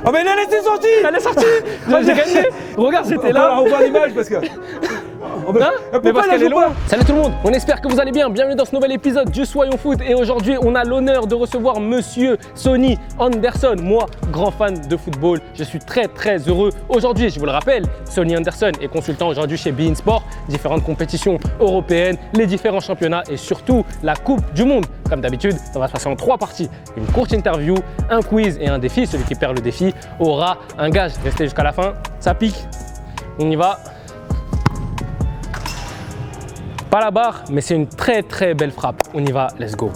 Oh mais elle était sortie. Elle est sortie. J'ai gagné. Regarde, j'étais là. On voit l'image parce que... Hein mais parce qu'elle est loin. Salut tout le monde, on espère que vous allez bien. Bienvenue dans ce nouvel épisode du Soyons Foot. Et aujourd'hui, on a l'honneur de recevoir Monsieur Sonny Anderson. Moi, grand fan de football, je suis très heureux. Aujourd'hui, je vous le rappelle, Sonny Anderson est consultant aujourd'hui chez beIN Sport, différentes compétitions européennes, les différents championnats et surtout la Coupe du Monde. Comme d'habitude, ça va se passer en 3 parties. Une courte interview, un quiz et un défi. Celui qui perd le défi aura un gage. Restez jusqu'à la fin, ça pique. On y va. Pas la barre, mais c'est une très belle frappe. On y va, let's go.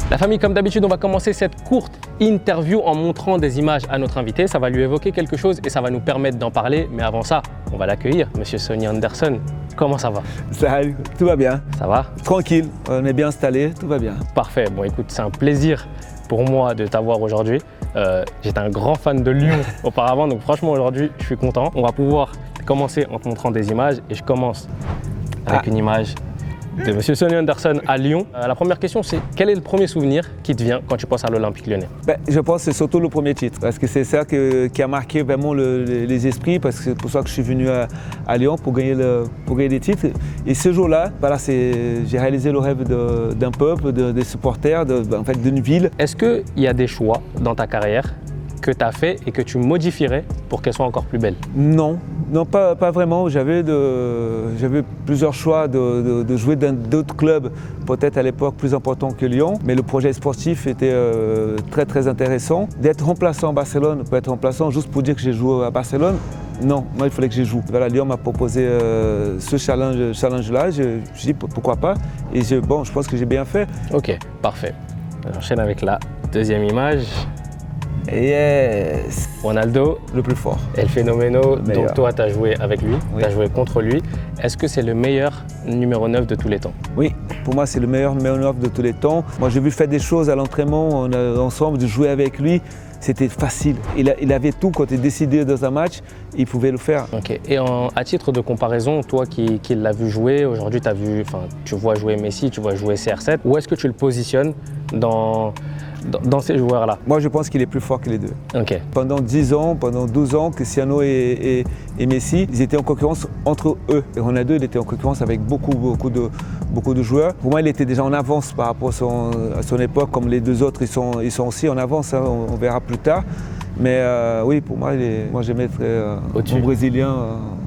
La famille, comme d'habitude, on va commencer cette courte interview en montrant des images à notre invité. Ça va lui évoquer quelque chose et ça va nous permettre d'en parler. Mais avant ça, on va l'accueillir, Monsieur Sonny Anderson. Comment ça va? Salut, tout va bien. Ça va? Tranquille, on est bien installé, tout va bien. Parfait. Bon, écoute, c'est un plaisir pour moi de t'avoir aujourd'hui. J'étais un grand fan de Lyon auparavant, donc franchement, aujourd'hui, je suis content. On va pouvoir commencer en te montrant des images et je commence avec une image de Monsieur Sonny Anderson à Lyon. La première question, c'est quel est le premier souvenir qui te vient quand tu penses à l'Olympique Lyonnais? Je pense que c'est surtout le premier titre, parce que c'est ça qui a marqué vraiment les esprits, parce que c'est pour ça que je suis venu à Lyon pour gagner des titres. Et ce jour-là, voilà, j'ai réalisé le rêve d'un peuple, des supporters, d'une ville. Est-ce qu'il y a des choix dans ta carrière que tu as fait et que tu modifierais pour qu'elle soit encore plus belle? Non, pas vraiment. J'avais plusieurs choix de jouer dans d'autres clubs, peut-être à l'époque plus importants que Lyon, mais le projet sportif était très intéressant. D'être remplaçant à Barcelone, peut être remplaçant juste pour dire que j'ai joué à Barcelone, non, moi il fallait que je joue. Voilà, Lyon m'a proposé ce challenge-là, je me suis dit pourquoi pas, et je pense que j'ai bien fait. Ok, parfait. J'enchaîne avec la deuxième image. Yes! Ronaldo, le plus fort. El Phénoméno, donc toi tu as joué avec lui, oui. Tu as joué contre lui. Est-ce que c'est le meilleur numéro 9 de tous les temps? Oui, pour moi c'est le meilleur numéro 9 de tous les temps. Moi j'ai vu faire des choses à l'entraînement, ensemble, de jouer avec lui. C'était facile. Il avait tout. Quand il décidait dans un match, il pouvait le faire. Ok. Et à titre de comparaison, toi qui l'as vu jouer, aujourd'hui tu vois jouer Messi, tu vois jouer CR7, où est-ce que tu le positionnes dans ces joueurs-là? Moi, je pense qu'il est plus fort que les deux. Okay. Pendant 10 ans, pendant 12 ans, Cristiano et Messi, ils étaient en concurrence entre eux. Et Ronaldo, il était en concurrence avec beaucoup de joueurs. Pour moi, il était déjà en avance par rapport à son époque, comme les deux autres, ils sont aussi en avance, hein, on verra plus tard. Mais oui, pour moi, je mettrais mon Brésilien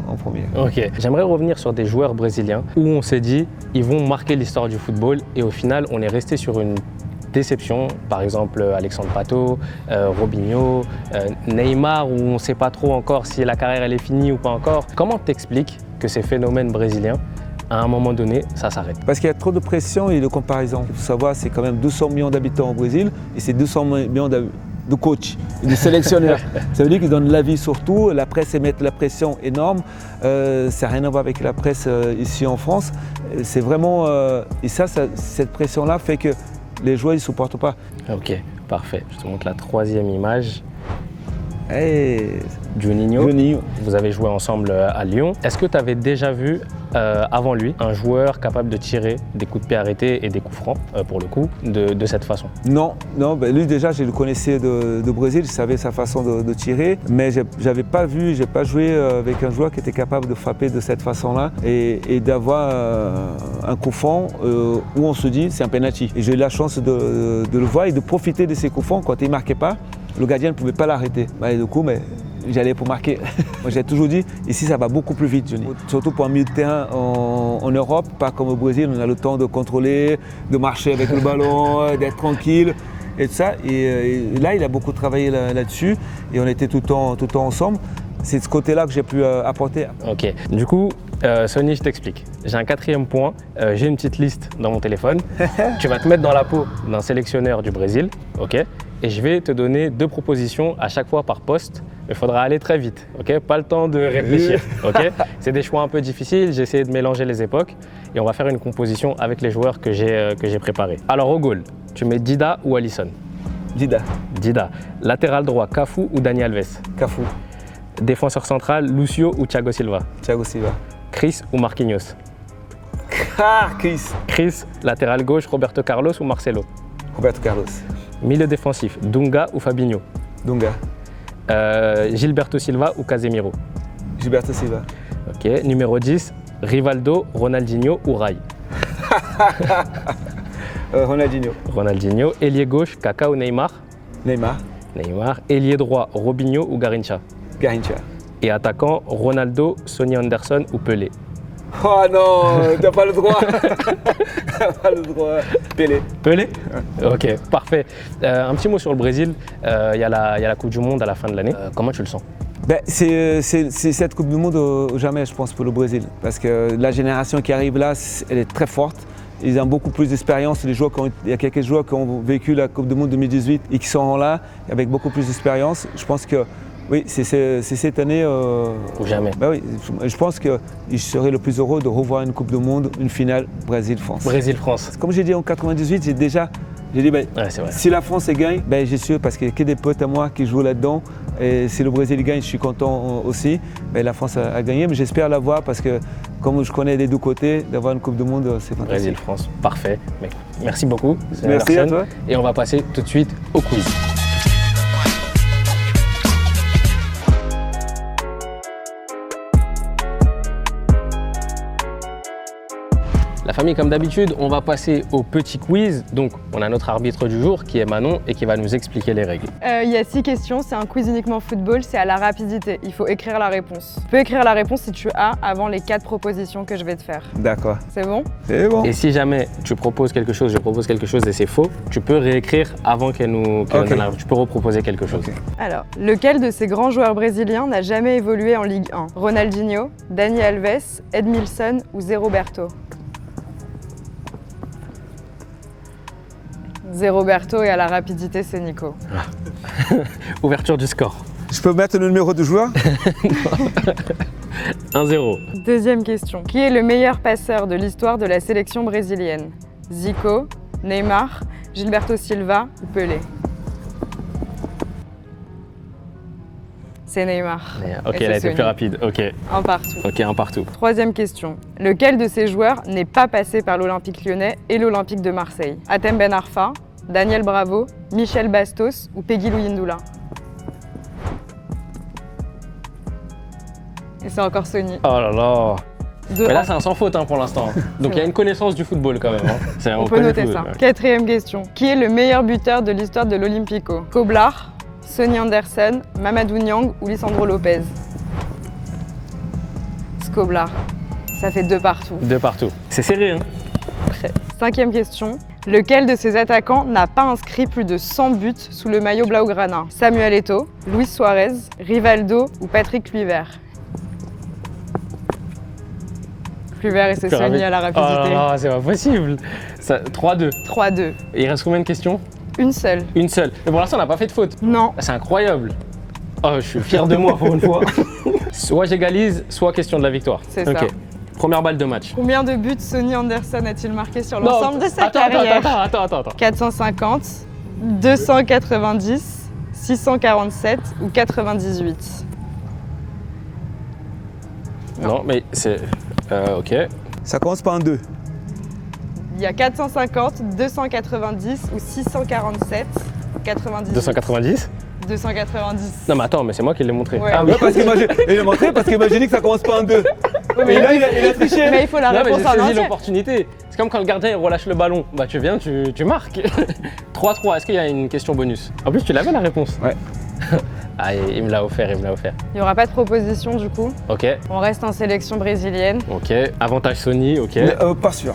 en premier. Ok. J'aimerais revenir sur des joueurs brésiliens où on s'est dit, ils vont marquer l'histoire du football et au final, on est resté sur une déception, par exemple Alexandre Pato, Robinho, Neymar, où on ne sait pas trop encore si la carrière elle est finie ou pas encore. Comment t'expliques que ces phénomènes brésiliens, à un moment donné, ça s'arrête? Parce qu'il y a trop de pression et de comparaison. Il faut savoir, c'est quand même 200 millions d'habitants au Brésil et c'est 200 millions de coachs, de sélectionneurs. Ça veut dire qu'ils donnent l'avis sur tout, la presse émet la pression énorme. Ça n'a rien à voir avec la presse ici en France. C'est vraiment... et cette pression-là fait que les joueurs, ils ne supportent pas. Ok, parfait. Je te montre la troisième image. Hey. Juninho, vous avez joué ensemble à Lyon. Est-ce que tu avais déjà vu, avant lui, un joueur capable de tirer des coups de pied arrêtés et des coups francs, pour le coup, de cette façon? Non, lui déjà, je le connaissais de Brésil, je savais sa façon de tirer, mais je n'ai pas joué avec un joueur qui était capable de frapper de cette façon-là et d'avoir un coup franc où on se dit c'est un penalty. Et j'ai eu la chance de le voir et de profiter de ces coups francs quand il ne marquait pas. Le gardien ne pouvait pas l'arrêter. Et du coup, j'allais pour marquer. Moi, j'ai toujours dit, ici, ça va beaucoup plus vite, Johnny. Surtout pour un milieu de terrain en Europe, pas comme au Brésil, on a le temps de contrôler, de marcher avec le ballon, d'être tranquille et tout ça. Et là, il a beaucoup travaillé là-dessus et on était tout le temps ensemble. C'est de ce côté-là que j'ai pu apporter. Ok. Du coup, Sonny, je t'explique. J'ai un 4e point. J'ai une petite liste dans mon téléphone. Tu vas te mettre dans la peau d'un sélectionneur du Brésil, ok? Et je vais te donner 2 propositions à chaque fois par poste. Il faudra aller très vite, ok? Pas le temps de réfléchir, ok? C'est des choix un peu difficiles. J'ai essayé de mélanger les époques et on va faire une composition avec les joueurs que j'ai préparés. Alors au goal, tu mets Dida ou Alisson? Dida. Dida. Latéral droit, Cafu ou Dani Alves? Cafu. Défenseur central, Lucio ou Thiago Silva? Thiago Silva. Chris ou Marquinhos? Ah, Chris. Chris, latéral gauche, Roberto Carlos ou Marcelo? Roberto Carlos. Milieu défensif, Dunga ou Fabinho? Dunga. Gilberto Silva ou Casemiro? Gilberto Silva. Ok. Numéro 10, Rivaldo, Ronaldinho ou Rai? Ronaldinho. Ronaldinho. Ailier gauche, Kaka ou Neymar? Neymar. Neymar. Ailier droit, Robinho ou Garrincha? Garrincha. Et attaquant, Ronaldo, Sonny Anderson ou Pelé? Oh non, t'as pas le droit. T'as pas le droit. Pelé. Pelé? Ok, parfait. Un petit mot sur le Brésil. Il y a la Coupe du Monde à la fin de l'année. Comment tu le sens? Ben, c'est cette Coupe du Monde au jamais, je pense, pour le Brésil. Parce que la génération qui arrive là, elle est très forte. Ils ont beaucoup plus d'expérience. Il y a quelques joueurs qui ont vécu la Coupe du Monde 2018 et qui sont là avec beaucoup plus d'expérience. Je pense que oui, c'est cette année. Ou jamais. Ben oui, je pense qu'il serait le plus heureux de revoir une Coupe du Monde, une finale Brésil-France. Brésil-France. Comme j'ai dit en 98, j'ai dit ben, Ouais, si la France gagne, ben, j'ai sûr parce qu'il y a que des potes à moi qui jouent là-dedans. Et si le Brésil gagne, je suis content aussi. Ben, la France a gagné, mais j'espère l'avoir parce que comme je connais des deux côtés, d'avoir une Coupe du Monde, c'est fantastique. Brésil-France, parfait. Mais merci beaucoup. Merci à toi. Et on va passer tout de suite au quiz. La famille, comme d'habitude, on va passer au petit quiz. Donc, on a notre arbitre du jour qui est Manon et qui va nous expliquer les règles. Il y a 6 questions, c'est un quiz uniquement football, c'est à la rapidité. Il faut écrire la réponse. Tu peux écrire la réponse si tu as avant les 4 propositions que je vais te faire. D'accord. C'est bon? C'est bon. Et si jamais tu proposes quelque chose, je propose quelque chose et c'est faux, tu peux réécrire avant qu'elle nous donne la réponse. Tu peux reproposer quelque chose. Okay. Alors, lequel de ces grands joueurs brésiliens n'a jamais évolué en Ligue 1? Ronaldinho, Dani Alves, Edmilson ou Zé Roberto? Zé Roberto et à la rapidité, c'est Nico. Ouverture du score. Je peux mettre le numéro du joueur? 1-0. Deuxième question. Qui est le meilleur passeur de l'histoire de la sélection brésilienne? Zico, Neymar, Gilberto Silva ou Pelé? C'est Neymar. Ok, elle a été plus rapide. Ok. Un partout. Ok, un partout. Troisième question. Lequel de ces joueurs n'est pas passé par l'Olympique lyonnais et l'Olympique de Marseille? Hatem Ben Arfa, Daniel Bravo, Michel Bastos ou Peggy Louindoula? Et c'est encore Sonny. Oh là là. Mais là, c'est un sans faute pour l'instant. Donc il y a vrai. une connaissance du football quand même. Hein. On peut noter ça. Quatrième question. Qui est le meilleur buteur de l'histoire de l'Olympico? Koblar, Sonny Anderson, Mamadou Niang ou Lisandro Lopez? Skoblar. Ça fait 2 partout. 2 partout. C'est serré, hein? Cinquième question. Lequel de ces attaquants n'a pas inscrit plus de 100 buts sous le maillot blaugrana? Samuel Eto'o, Luis Suarez, Rivaldo ou Patrick Kluivert? Kluivert et c'est Sonny à la rapidité. Oh là là, c'est pas possible. 3-2. 3-2. Et il reste combien de questions? Une seule. Une seule. Mais pour l'instant, on n'a pas fait de faute. Non. C'est incroyable. Oh, je suis fier de moi pour une fois. Soit j'égalise, soit question de la victoire. C'est ça. Première balle de match. Combien de buts Sonny Anderson a-t-il marqué sur l'ensemble de sa carrière? Attends. 450, 290, 647 ou 98? Non, mais c'est... ok. Ça commence par un 2. Il y a 450, 290 ou 647, 98. 290 290. Non mais attends, mais c'est moi qui l'ai montré. Ouais. Ah oui. Ouais, parce qu'il a montré parce qu'il m'a dit que ça commence par un 2. mais Et là, il a triché. Mais il faut la Non mais réponse j'ai en saisi entier. l'opportunité. C'est comme quand le gardien il relâche le ballon. Bah tu viens, tu marques. 3-3, est-ce qu'il y a une question bonus? En plus tu l'avais la réponse. Ouais. Ah il me l'a offert, Il n'y aura pas de proposition du coup. Ok, On reste en sélection brésilienne. ok. Avantage Sonny, ok. Pas sûr.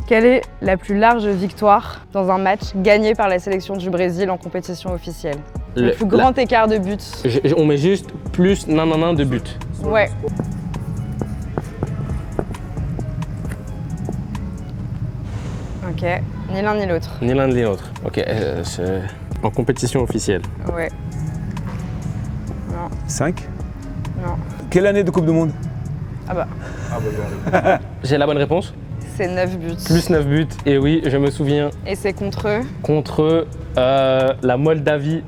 Quelle est la plus large victoire dans un match gagné par la sélection du Brésil en compétition officielle? Le plus grand écart de buts. On met juste plus nanana de but. Ouais. Ok, ni l'un ni l'autre. Ni l'un ni l'autre. Ok, c'est en compétition officielle. Ouais. 5. Non. Quelle année de Coupe du Monde? Ah bah, J'ai la bonne réponse? c'est 9 buts. Plus 9 buts, et oui, je me souviens, Et c'est contre eux. contre la Moldavie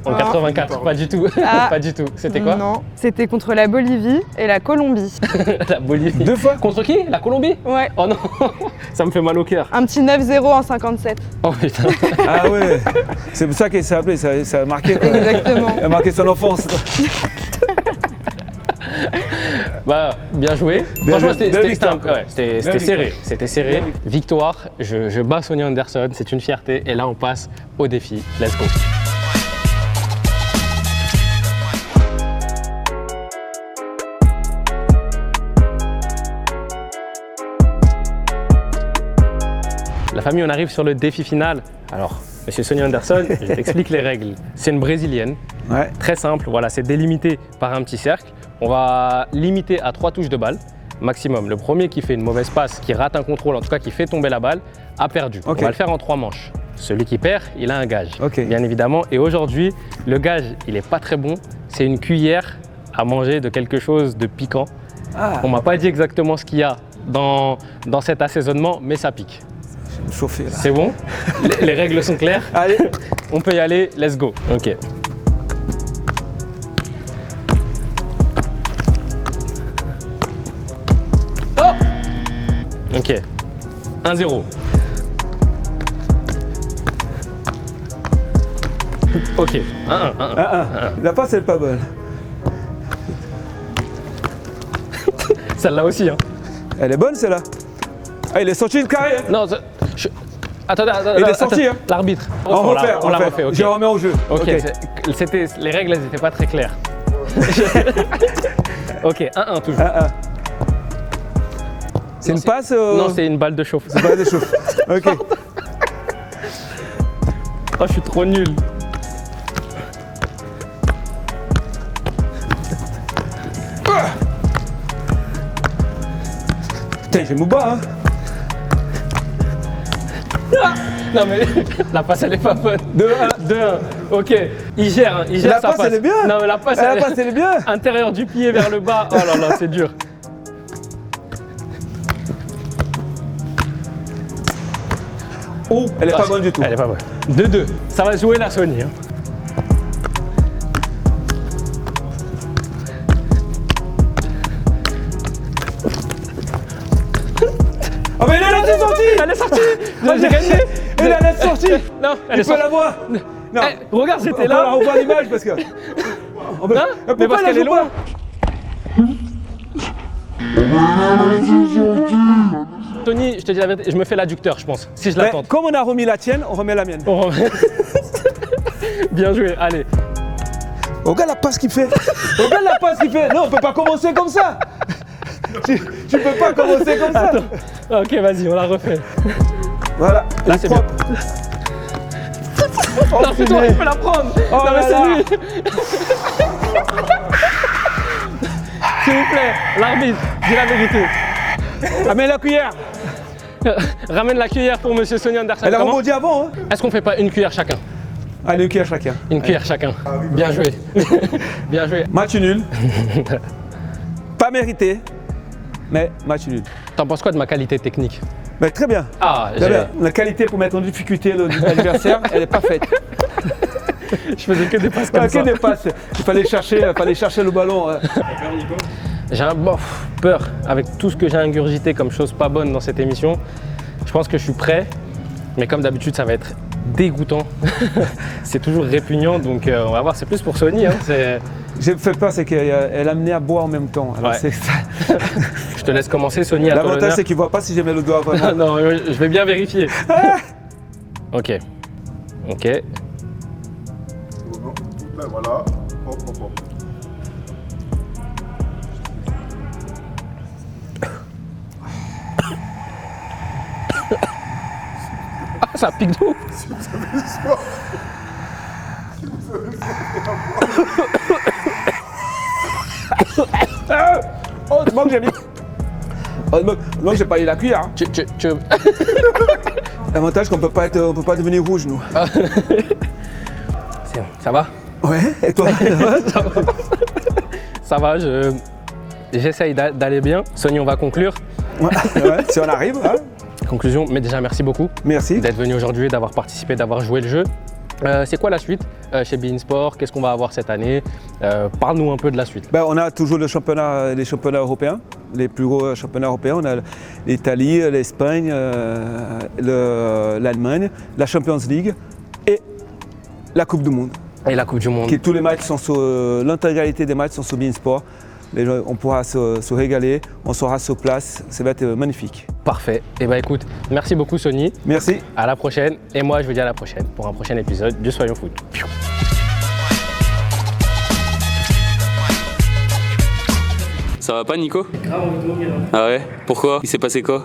En 84, pas du tout. Ah. Pas du tout. C'était quoi? Non, c'était contre la Bolivie et la Colombie. La Bolivie. 2 fois. Contre qui? La Colombie? Ouais. Oh non, ça me fait mal au cœur. Un petit 9-0 en 57. Oh putain. Ah ouais. C'est pour ça qu'il s'est appelé, ça a marqué quoi. Exactement. Il a marqué son enfance. Bah, bien joué. Bien Franchement, joué. c'était Belle victoire, simple. Ouais, c'était Belle serré. victoire. C'était serré. Belle Victoire, je bats Sonny Anderson, c'est une fierté. Et là, on passe au défi. Let's go. La famille, on arrive sur le défi final. Alors, monsieur Sonny Anderson, je t'explique les règles. C'est une brésilienne. Ouais. Très simple, voilà, c'est délimité par un petit cercle. On va limiter à 3 touches de balle maximum. Le premier qui fait une mauvaise passe, qui rate un contrôle, en tout cas qui fait tomber la balle, a perdu. Ok. On va le faire en 3 manches. Celui qui perd, il a un gage, Ok. bien évidemment. Et aujourd'hui, le gage, il n'est pas très bon. C'est une cuillère à manger de quelque chose de piquant. Ah, On m'a pas dit exactement ce qu'il y a dans cet assaisonnement, mais ça pique. je vais me chauffer là. C'est bon? Les règles sont claires? Allez. On peut y aller, let's go. Ok. Oh! Ok. 1-0. Ok. 1-1. 1-1. La passe elle est pas bonne. Celle-là aussi, hein. Elle est bonne celle-là. Ah, il est sorti de carré. Hein. Non, attendez. Il est sorti, hein. L'arbitre. On refait, on la refait, ok. Je remets au jeu. Ok, les règles, elles n'étaient pas très claires. Ok, 1-1 toujours. C'est Non, une passe Non, c'est une balle de chauffe. C'est pas des chauffe. Ok. Oh, je suis trop nul. Putain, j'ai Mouba, hein. Non mais la passe elle est pas bonne. 2-1. Ok. Il gère La sa passe, elle est bien. Non mais la passe, La passe, elle est bien. Intérieur du pied vers le bas. Oh là là, c'est dur. Oh, elle est pas bonne du tout. Elle est pas bonne. 2-2. Ça va jouer la Sony. Hein. Ah, mais elle est sortie. Elle est sortie. J'ai gagné. Elle est sortie. Non, elle est Tu peux sortie. la voir. Non. Eh, regarde, j'étais On va là. revoir l'image parce que. On peut- Hein Mais mais pourquoi parce elle qu'elle est joue pas loin. Tony, je te dis la vérité, je me fais l'adducteur, je pense, si je la Mais tente. comme on a remis la tienne, on remet la mienne. On remet. Bien joué, allez. Regarde la passe qu'il fait. Regarde la passe qu'il fait. Non, on peut pas commencer comme ça. Tu peux pas commencer comme ça. Attends. Ok, vas-y, on la refait. Voilà. Là, Elle c'est est propre. Oh, Non, c'est toi, punaise. il peut la prendre. Oh Non, mais là c'est là. lui. S'il vous plaît, l'arbitre, dis la vérité. Amène la cuillère. Ramène la cuillère pour monsieur Sonny Anderson. Elle a Comment? rebondi avant. Hein. Est-ce qu'on fait pas une cuillère chacun? Allez, une cuillère chacun. Une cuillère chacun. Bien joué. Bien joué. Match nul. Pas mérité, mais match nul. T'en penses quoi de ma qualité technique? Mais très bien. Ah, Très bien. La qualité pour mettre en difficulté l'adversaire, elle est pas faite. je faisais que des passes comme Que ça. des passes. Il fallait chercher le ballon. J'ai un peur avec tout ce que j'ai ingurgité comme chose pas bonne dans cette émission. Je pense que je suis prêt, mais comme d'habitude, ça va être dégoûtant. C'est toujours répugnant, donc on va voir. C'est plus pour Sony. Hein. J'ai fait peur, c'est qu'elle a amené à boire en même temps. Alors, Ouais. c'est ça. Je te laisse commencer, Sony, à ton L'avantage, honneur. c'est qu'il voit pas si j'ai mis le doigt vraiment. Non, je vais bien vérifier. Ok. Ok. Là, voilà. Hop, hop, hop. Ah, ça pique d'eau. Oh, tu manques, j'ai mis. Oh, non, j'ai pas eu la cuillère. Hein. L'avantage qu'on peut pas devenir rouge, nous. C'est bon, ça va? Ouais, et toi? Ça va, j'essaye d'aller bien. Sony, on va conclure. Ouais, si on arrive. Hein. Conclusion, mais déjà merci beaucoup Merci. d'être venu aujourd'hui, d'avoir participé, d'avoir joué le jeu. C'est quoi la suite chez beIN Sport? Qu'est-ce qu'on va avoir cette année? Parle-nous un peu de la suite. On a toujours les championnats européens, les plus gros championnats européens. On a l'Italie, l'Espagne, l'Allemagne, la Champions League et la Coupe du Monde. Et la Coupe du Monde. Tous les matchs sont l'intégralité des matchs sont sur beIN Sport. On pourra se régaler, on sera sur place, ça va être magnifique. Parfait. Et bah écoute, merci beaucoup Sony. Merci. À la prochaine. Et moi je vous dis à la prochaine pour un prochain épisode de Soyons Foot. Ça va pas Nico? Grave envie de mourir. Ah ouais? Pourquoi? Il s'est passé quoi?